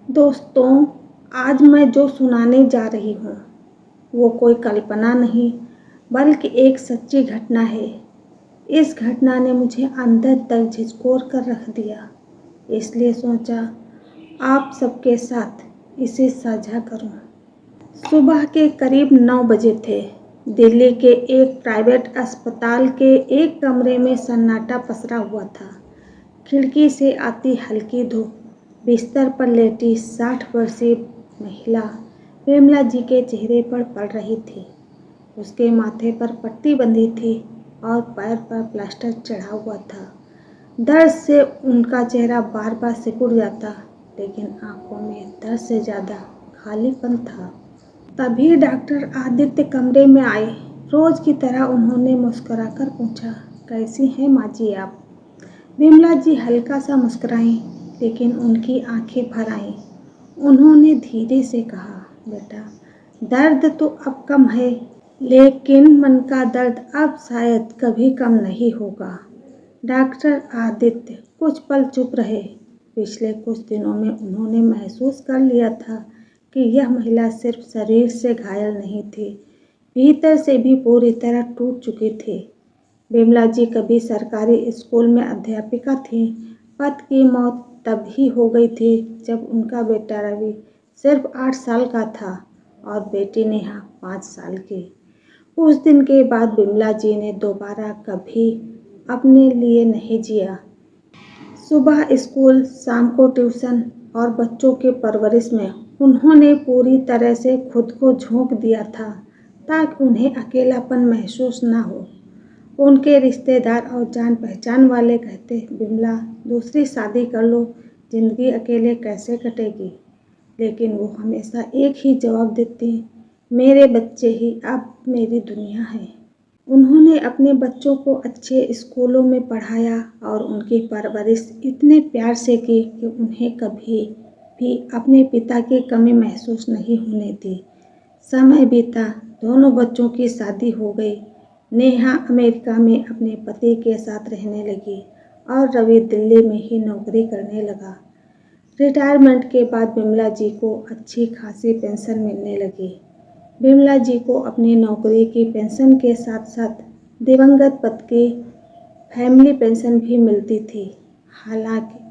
दोस्तों, आज मैं जो सुनाने जा रही हूँ वो कोई कल्पना नहीं बल्कि एक सच्ची घटना है। इस घटना ने मुझे अंदर तक झिझकोर कर रख दिया, इसलिए सोचा आप सबके साथ इसे साझा करूँ। सुबह के करीब 9 बजे थे। दिल्ली के एक प्राइवेट अस्पताल के एक कमरे में सन्नाटा पसरा हुआ था। खिड़की से आती हल्की धूप बिस्तर पर लेटी 60 वर्षीय महिला विमला जी के चेहरे पर पड़ रही थी। उसके माथे पर पट्टी बंधी थी और पैर पर प्लास्टर चढ़ा हुआ था। दर्द से उनका चेहरा बार बार सिकुड़ जाता, लेकिन आंखों में दर्द से ज़्यादा खालीपन था। तभी डॉक्टर आदित्य कमरे में आए। रोज की तरह उन्होंने मुस्कुराकर पूछा, कैसी हैं माँ जी आप? विमला जी हल्का सा मुस्कुराईं, लेकिन उनकी आंखें भर आईं। उन्होंने धीरे से कहा, बेटा, दर्द तो अब कम है, लेकिन मन का दर्द अब शायद कभी कम नहीं होगा। डॉक्टर आदित्य कुछ पल चुप रहे। पिछले कुछ दिनों में उन्होंने महसूस कर लिया था कि यह महिला सिर्फ शरीर से घायल नहीं थी, भीतर से भी पूरी तरह टूट चुकी थी। विमला जी कभी सरकारी स्कूल में अध्यापिका थी। पति की मौत तब ही हो गई थी जब उनका बेटा रवि सिर्फ 8 साल का था और बेटी नेहा 5 साल की। उस दिन के बाद विमला जी ने दोबारा कभी अपने लिए नहीं जिया। सुबह स्कूल, शाम को ट्यूशन और बच्चों के परवरिश में उन्होंने पूरी तरह से खुद को झोंक दिया था, ताकि उन्हें अकेलापन महसूस ना हो। उनके रिश्तेदार और जान पहचान वाले कहते, विमला, दूसरी शादी कर लो, जिंदगी अकेले कैसे कटेगी? लेकिन वो हमेशा एक ही जवाब देती, मेरे बच्चे ही अब मेरी दुनिया है। उन्होंने अपने बच्चों को अच्छे स्कूलों में पढ़ाया और उनकी परवरिश इतने प्यार से की कि उन्हें कभी भी अपने पिता की कमी महसूस नहीं होने दी। समय बीता, दोनों बच्चों की शादी हो गई। नेहा अमेरिका में अपने पति के साथ रहने लगी और रवि दिल्ली में ही नौकरी करने लगा। रिटायरमेंट के बाद विमला जी को अच्छी खासी पेंशन मिलने लगी। विमला जी को अपनी नौकरी की पेंशन के साथ साथ दिवंगत पति की फैमिली पेंशन भी मिलती थी। हालांकि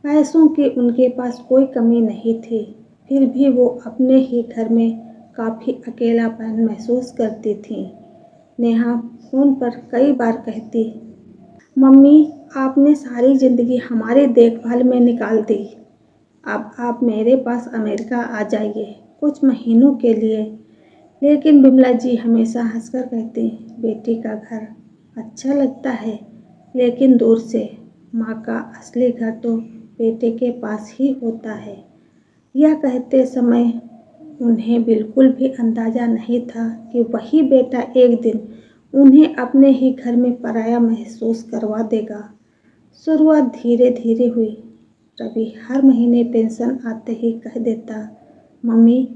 पैसों की उनके पास कोई कमी नहीं थी, फिर भी वो अपने ही घर में काफ़ी अकेलापन महसूस करती थीं। नेहा फ़ोन पर कई बार कहती, मम्मी, आपने सारी ज़िंदगी हमारी देखभाल में निकाल दी। अब आप मेरे पास अमेरिका आ जाइए कुछ महीनों के लिए। लेकिन विमला जी हमेशा हंसकर कहती, बेटी का घर अच्छा लगता है, लेकिन दूर से। माँ का असली घर तो बेटे के पास ही होता है। यह कहते समय उन्हें बिल्कुल भी अंदाज़ा नहीं था कि वही बेटा एक दिन उन्हें अपने ही घर में पराया महसूस करवा देगा। शुरुआत धीरे धीरे हुई। रवि हर महीने पेंशन आते ही कह देता, मम्मी,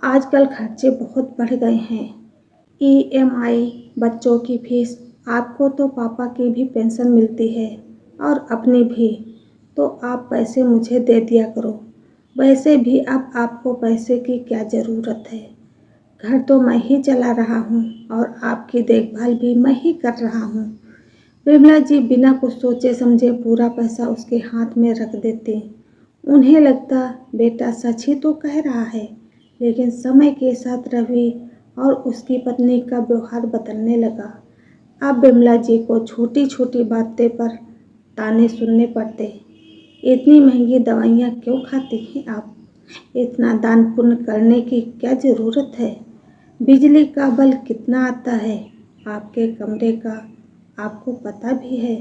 आजकल खर्चे बहुत बढ़ गए हैं। ईएमआई, बच्चों की फीस, आपको तो पापा की भी पेंशन मिलती है और अपनी भी, तो आप पैसे मुझे दे दिया करो। वैसे भी अब आपको पैसे की क्या ज़रूरत है? घर तो मैं ही चला रहा हूँ और आपकी देखभाल भी मैं ही कर रहा हूँ। विमला जी बिना कुछ सोचे समझे पूरा पैसा उसके हाथ में रख देते। उन्हें लगता, बेटा सच ही तो कह रहा है। लेकिन समय के साथ रवि और उसकी पत्नी का व्यवहार बदलने लगा। अब विमला जी को छोटी छोटी बातें पर ताने सुनने पड़ते। इतनी महंगी दवाइयाँ क्यों खाती हैं आप? इतना दान पुण्य करने की क्या ज़रूरत है? बिजली का बिल कितना आता है आपके कमरे का, आपको पता भी है।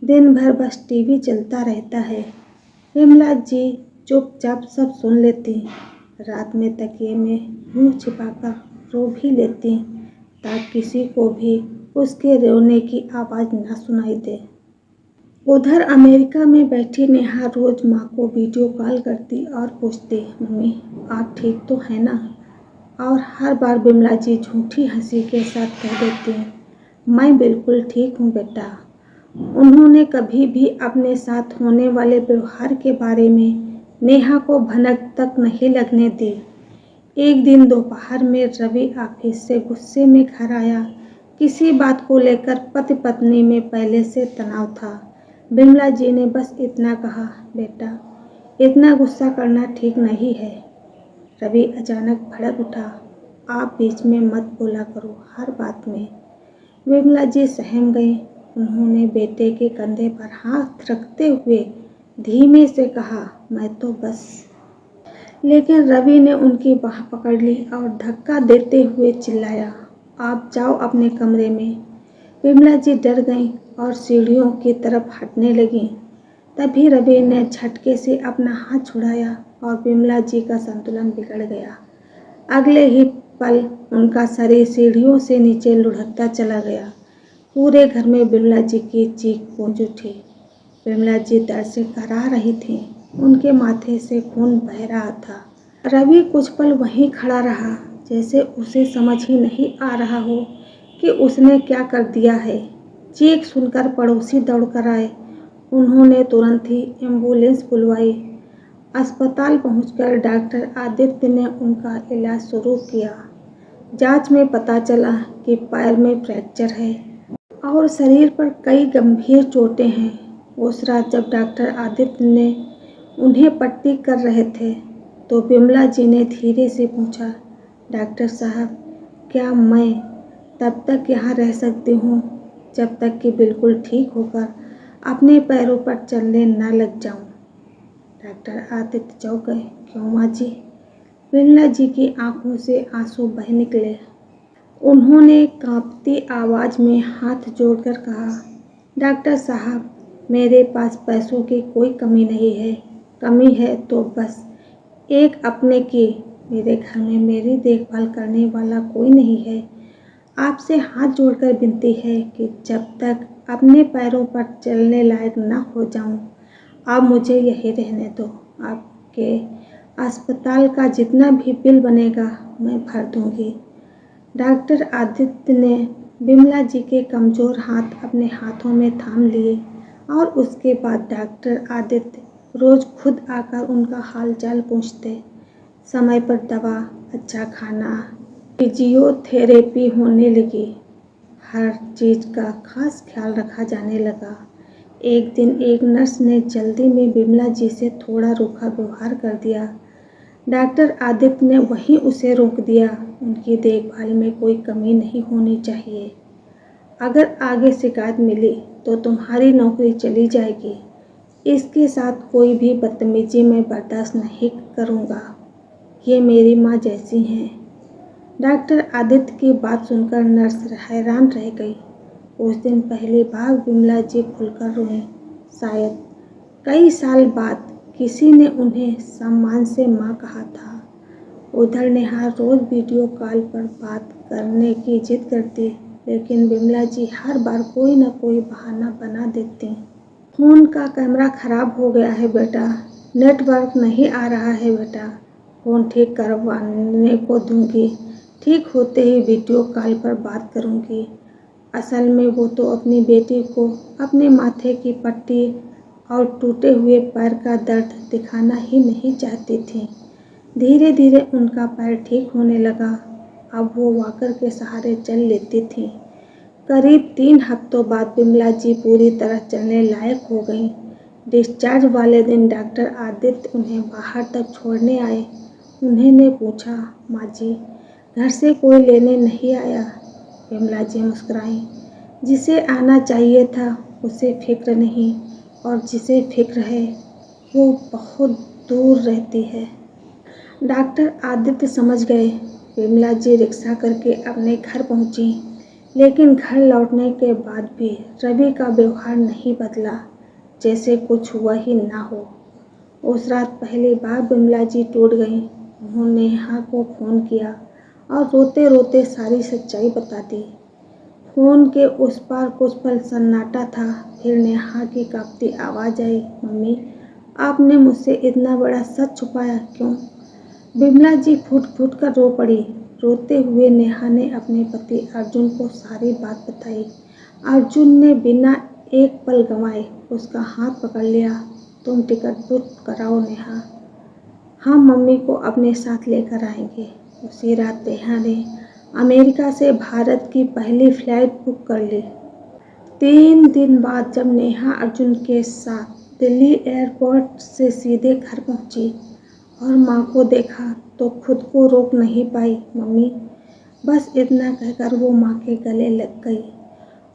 दिन भर बस टीवी चलता रहता है। विमला जी चुपचाप सब सुन लेती। रात में तकिए में मुंह छिपाकर रो भी लेती, ताकि किसी को भी उसके रोने की आवाज़ न सुनाई दे। उधर अमेरिका में बैठी नेहा रोज माँ को वीडियो कॉल करती और पूछती, मम्मी, आप ठीक तो है ना? और हर बार विमला जी झूठी हंसी के साथ कह देती, मैं बिल्कुल ठीक हूँ बेटा। उन्होंने कभी भी अपने साथ होने वाले व्यवहार के बारे में नेहा को भनक तक नहीं लगने दी। एक दिन दोपहर में रवि ऑफिस से गुस्से में घर आया। किसी बात को लेकर पति पत्नी में पहले से तनाव था। बिमला जी ने बस इतना कहा, बेटा इतना गुस्सा करना ठीक नहीं है। रवि अचानक भड़क उठा, आप बीच में मत बोला करो हर बात में। बिमला जी सहम गई। उन्होंने बेटे के कंधे पर हाथ रखते हुए धीमे से कहा, मैं तो बस। लेकिन रवि ने उनकी बाह पकड़ ली और धक्का देते हुए चिल्लाया, आप जाओ अपने कमरे में। बिमला जी डर गईं और सीढ़ियों की तरफ हटने लगीं। तभी रवि ने झटके से अपना हाथ छुड़ाया और बिमला जी का संतुलन बिगड़ गया। अगले ही पल उनका शरीर सीढ़ियों से नीचे लुढ़कता चला गया। पूरे घर में बिमला जी की चीख गूंज उठी। बिमला जी दर्द से कराह रही थीं। उनके माथे से खून बह रहा था। रवि कुछ पल वहीं खड़ा रहा, जैसे उसे समझ ही नहीं आ रहा हो कि उसने क्या कर दिया है। चीख सुनकर पड़ोसी दौड़कर आए। उन्होंने तुरंत ही एम्बुलेंस बुलवाई। अस्पताल पहुंचकर डॉक्टर आदित्य ने उनका इलाज शुरू किया। जांच में पता चला कि पैर में फ्रैक्चर है और शरीर पर कई गंभीर चोटें हैं। उस रात जब डॉक्टर आदित्य ने उन्हें पट्टी कर रहे थे तो बिमला जी ने धीरे से पूछा, डॉक्टर साहब क्या मैं तब तक यहाँ रह सकती हूँ जब तक कि बिल्कुल ठीक होकर अपने पैरों पर चलने न लग जाऊँ। डॉक्टर आदित्य चौंक गए। क्यों माँ जी? बिमला जी की आंखों से आंसू बह निकले। उन्होंने कांपती आवाज में हाथ जोड़कर कहा, डॉक्टर साहब मेरे पास पैसों की कोई कमी नहीं है। कमी है तो बस एक अपने की। मेरे घर में मेरी देखभाल करने वाला कोई नहीं है। आपसे हाथ जोड़कर विनती है कि जब तक अपने पैरों पर चलने लायक न हो जाऊं, आप मुझे यहीं रहने दो। आपके अस्पताल का जितना भी बिल बनेगा मैं भर दूंगी। डॉक्टर आदित्य ने बिमला जी के कमज़ोर हाथ अपने हाथों में थाम लिए और उसके बाद डॉक्टर आदित्य रोज़ खुद आकर उनका हालचाल पूछते। समय पर दवा, अच्छा खाना, फिजियोथेरेपी होने लगी। हर चीज़ का खास ख्याल रखा जाने लगा। एक दिन एक नर्स ने जल्दी में बिमला जी से थोड़ा रूखा व्यवहार कर दिया। डॉक्टर आदित्य ने वहीं उसे रोक दिया। उनकी देखभाल में कोई कमी नहीं होनी चाहिए। अगर आगे शिकायत मिली तो तुम्हारी नौकरी चली जाएगी। इसके साथ कोई भी बदतमीजी मैं बर्दाश्त नहीं करूँगा। ये मेरी माँ जैसी हैं। डॉक्टर आदित्य की बात सुनकर नर्स हैरान रह गई। उस दिन पहली बार बिमला जी खुलकर रोईं। शायद कई साल बाद किसी ने उन्हें सम्मान से माँ कहा था। उधर नेहा रोज वीडियो कॉल पर बात करने की जिद करती, लेकिन बिमला जी हर बार कोई न कोई बहाना बना देती। फ़ोन का कैमरा खराब हो गया है बेटा, नेटवर्क नहीं आ रहा है बेटा, फ़ोन ठीक करवाने को दूंगी, ठीक होते ही वीडियो कॉल पर बात करूंगी। असल में वो तो अपनी बेटी को अपने माथे की पट्टी और टूटे हुए पैर का दर्द दिखाना ही नहीं चाहती थी। धीरे धीरे उनका पैर ठीक होने लगा। अब वो वॉकर के सहारे चल लेती थी। करीब 3 हफ्तों बाद बिमला जी पूरी तरह चलने लायक हो गईं। डिस्चार्ज वाले दिन डॉक्टर आदित्य उन्हें बाहर तक छोड़ने आए। उन्होंने पूछा, माँ जी घर से कोई लेने नहीं आया? बिमला जी मुस्कुराईं। जिसे आना चाहिए था उसे फिक्र नहीं, और जिसे फिक्र है वो बहुत दूर रहती है। डॉक्टर आदित्य समझ गए। बिमला जी रिक्शा करके अपने घर पहुंची, लेकिन घर लौटने के बाद भी रवि का व्यवहार नहीं बदला, जैसे कुछ हुआ ही ना हो। उस रात पहली बार बिमला जी टूट गईं। उन्होंने नेहा को फ़ोन किया और रोते रोते सारी सच्चाई बता दी। फ़ोन के उस पार कुछ पल सन्नाटा था। फिर नेहा की कांपती आवाज़ आई, मम्मी आपने मुझसे इतना बड़ा सच छुपाया क्यों? बिमला जी फूट फूट कर रो पड़ी। रोते हुए नेहा ने अपने पति अर्जुन को सारी बात बताई। अर्जुन ने बिना एक पल गंवाए उसका हाथ पकड़ लिया। तुम टिकट बुक कराओ नेहा, हम मम्मी को अपने साथ लेकर आएंगे। उसी रात नेहा ने अमेरिका से भारत की पहली फ्लाइट बुक कर ली। 3 दिन बाद जब नेहा अर्जुन के साथ दिल्ली एयरपोर्ट से सीधे घर पहुंची और माँ को देखा तो खुद को रोक नहीं पाई। मम्मी, बस इतना कहकर वो माँ के गले लग गई।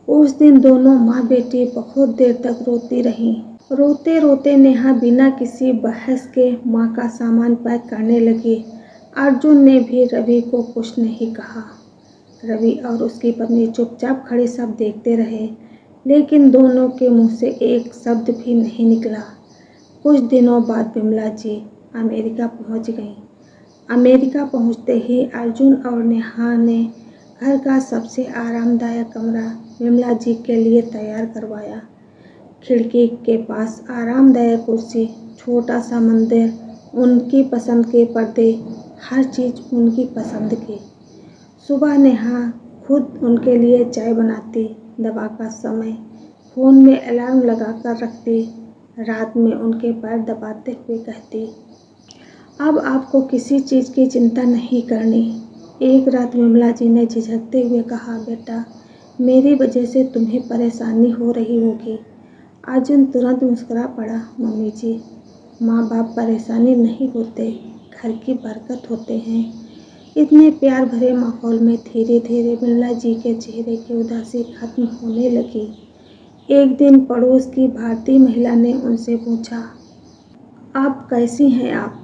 उस दिन दोनों माँ बेटी बहुत देर तक रोती रहीं। रोते रोते नेहा बिना किसी बहस के माँ का सामान पैक करने लगी। अर्जुन ने भी रवि को कुछ नहीं कहा। रवि और उसकी पत्नी चुपचाप खड़े सब देखते रहे, लेकिन दोनों के मुंह से एक शब्द भी नहीं निकला। कुछ दिनों बाद विमला जी अमेरिका पहुंच गईं। अमेरिका पहुंचते ही अर्जुन और नेहा ने घर का सबसे आरामदायक कमरा विमला जी के लिए तैयार करवाया। खिड़की के पास आरामदायक कुर्सी, छोटा सा मंदिर, उनकी पसंद के पर्दे, हर चीज़ उनकी पसंद की। सुबह नेहा खुद उनके लिए चाय बनाती, दवा का समय फ़ोन में अलार्म लगा कर रखती, रात में उनके पैर दबाते हुए कहती, अब आपको किसी चीज़ की चिंता नहीं करनी। एक रात विमला जी ने झिझकते हुए कहा, बेटा, मेरी वजह से तुम्हें परेशानी हो रही होगी। अर्जुन तुरंत मुस्कुरा पड़ा, मम्मी जी, माँ बाप परेशानी नहीं होते, घर की बरकत होते हैं। इतने प्यार भरे माहौल में धीरे धीरे विमला जी के चेहरे की उदासी खत्म होने लगी। एक दिन पड़ोस की भारतीय महिला ने उनसे पूछा, आप कैसी हैं आप?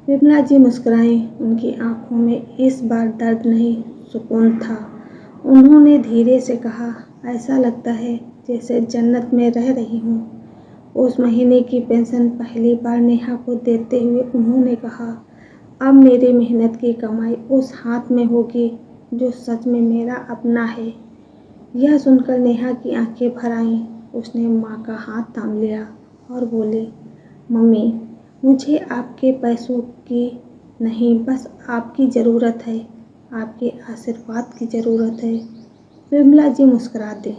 विमला जी मुस्कुराईं। उनकी आंखों में इस बार दर्द नहीं, सुकून था। उन्होंने धीरे से कहा, ऐसा लगता है जैसे जन्नत में रह रही हूँ। उस महीने की पेंशन पहली बार नेहा को देते हुए उन्होंने कहा, अब मेरी मेहनत की कमाई उस हाथ में होगी जो सच में मेरा अपना है। यह सुनकर नेहा की आंखें भर आईं। उसने माँ का हाथ थाम लिया और बोली, मम्मी, मुझे आपके पैसों की नहीं, बस आपकी ज़रूरत है, आपके आशीर्वाद की ज़रूरत है। विमला जी मुस्कुरा दी।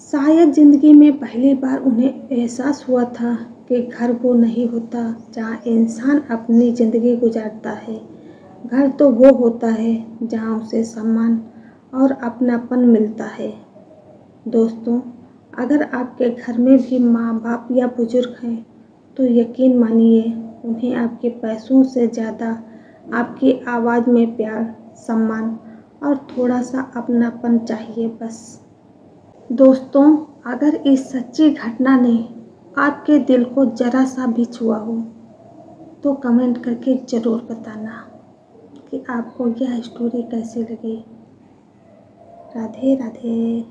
शायद ज़िंदगी में पहली बार उन्हें एहसास हुआ था कि घर वो नहीं होता जहाँ इंसान अपनी ज़िंदगी गुजारता है। घर तो वो होता है जहाँ उसे सम्मान और अपनापन मिलता है। दोस्तों, अगर आपके घर में भी माँ बाप या बुजुर्ग हैं तो यकीन मानिए उन्हें आपके पैसों से ज़्यादा आपकी आवाज़ में प्यार, सम्मान और थोड़ा सा अपनापन चाहिए बस। दोस्तों, अगर इस सच्ची घटना ने आपके दिल को ज़रा सा भी छुआ हो तो कमेंट करके ज़रूर बताना कि आपको यह स्टोरी कैसी लगी। राधे राधे।